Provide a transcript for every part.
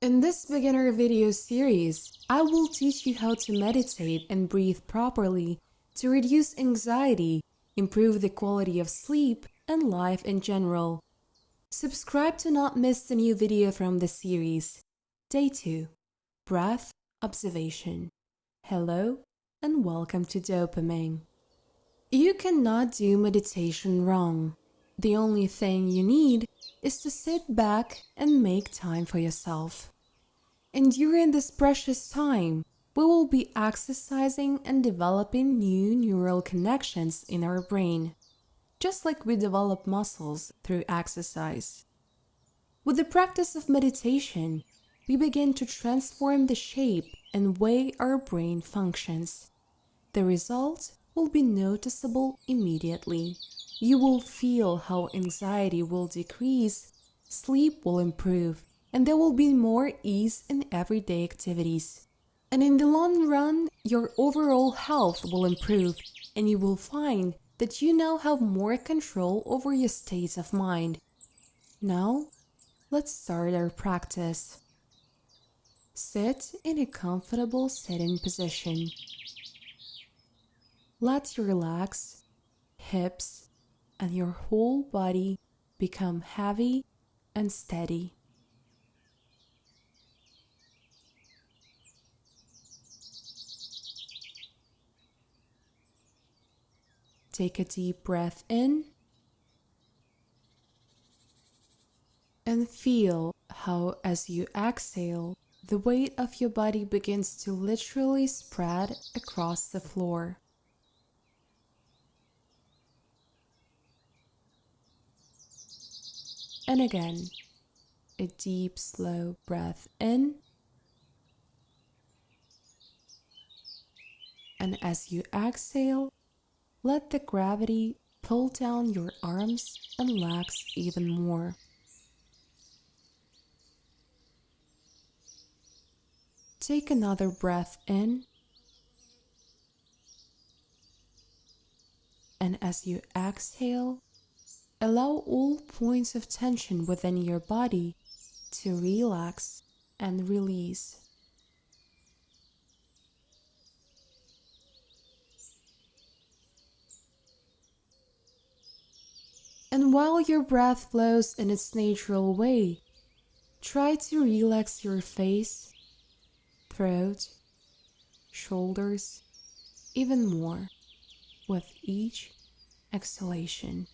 In this beginner video series, I will teach you how to meditate and breathe properly to reduce anxiety, improve the quality of sleep, and life in general. Subscribe to not miss a new video from the series. Day 2. Breath Observation. Hello and welcome to Dopamine. You cannot do meditation wrong. The only thing you need is to sit back and make time for yourself. And during this precious time, we will be exercising and developing new neural connections in our brain, just like we develop muscles through exercise. With the practice of meditation, we begin to transform the shape and way our brain functions. The result will be noticeable immediately. You will feel how anxiety will decrease, sleep will improve, and there will be more ease in everyday activities. And in the long run, your overall health will improve, and you will find that you now have more control over your states of mind. Now, let's start our practice. Sit in a comfortable sitting position. Let your legs, hips, and your whole body become heavy and steady. Take a deep breath in and feel how, as you exhale, the weight of your body begins to literally spread across the floor. And again, a deep, slow breath in. And as you exhale, let the gravity pull down your arms and legs even more. Take another breath in. And as you exhale, allow all points of tension within your body to relax and release. And while your breath flows in its natural way, try to relax your face, throat, shoulders, even more with each exhalation.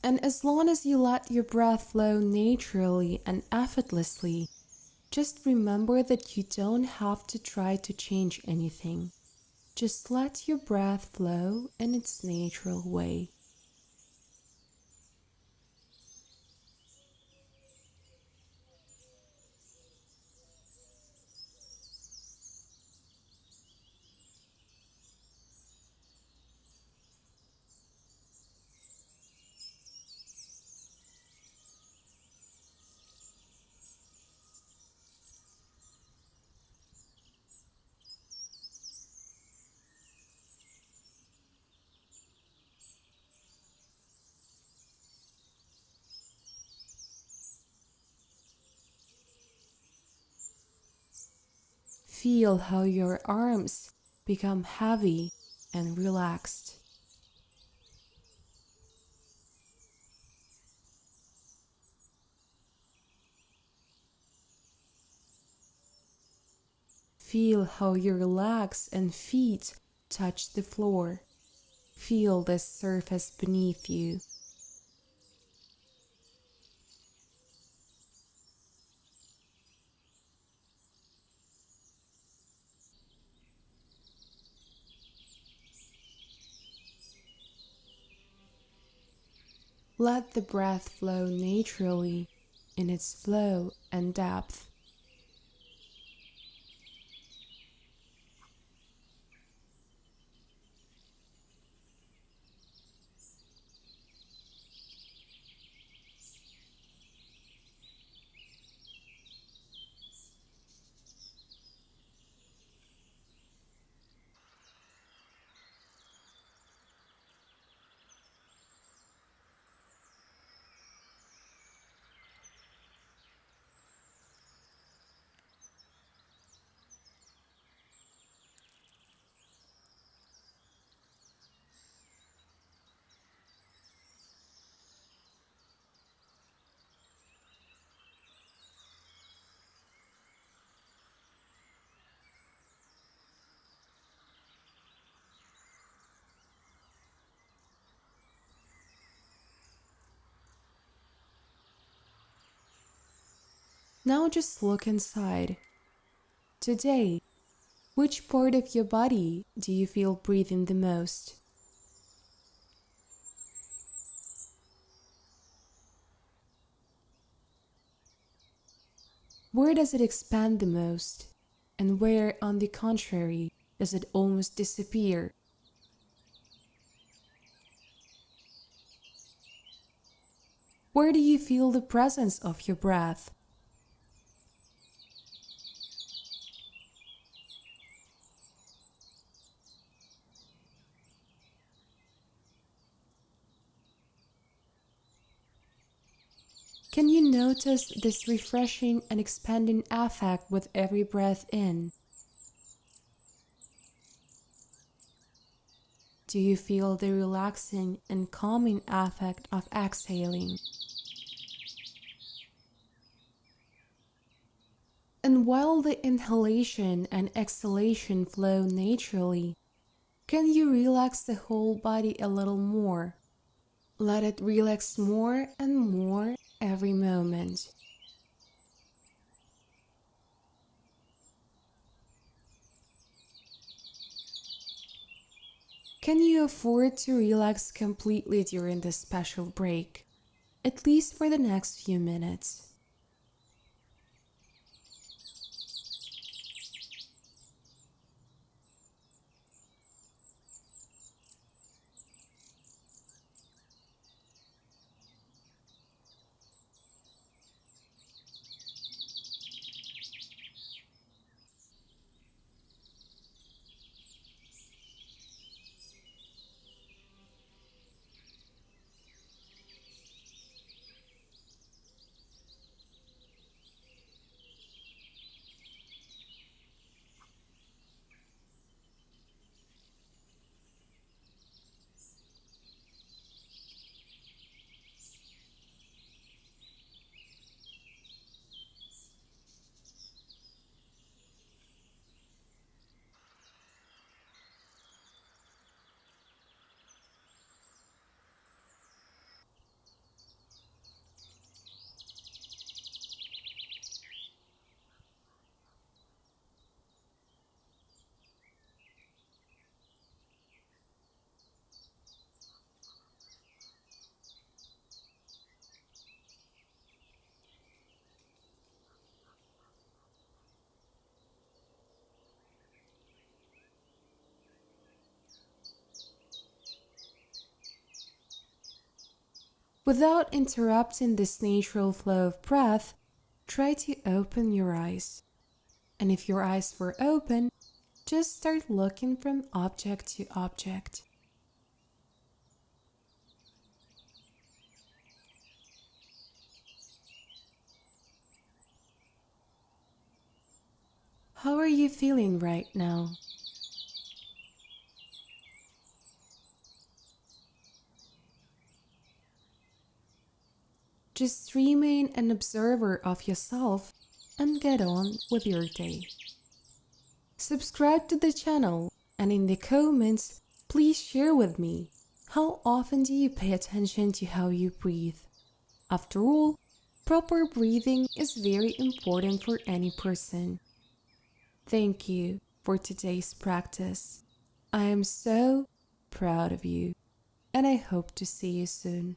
And as long as you let your breath flow naturally and effortlessly, just remember that you don't have to try to change anything. Just let your breath flow in its natural way. Feel how your arms become heavy and relaxed. Feel how your legs and feet touch the floor. Feel the surface beneath you. Let the breath flow naturally in its flow and depth. Now just look inside. Today, which part of your body do you feel breathing the most? Where does it expand the most? And where, on the contrary, does it almost disappear? Where do you feel the presence of your breath? Can you notice this refreshing and expanding effect with every breath in? Do you feel the relaxing and calming effect of exhaling? And while the inhalation and exhalation flow naturally, can you relax the whole body a little more? Let it relax more and more every moment. Can you afford to relax completely during this special break? At least for the next few minutes. Without interrupting this natural flow of breath, try to open your eyes. And if your eyes were open, just start looking from object to object. How are you feeling right now? Just remain an observer of yourself and get on with your day. Subscribe to the channel and in the comments, please share with me how often do you pay attention to how you breathe. After all, proper breathing is very important for any person. Thank you for today's practice. I am so proud of you and I hope to see you soon.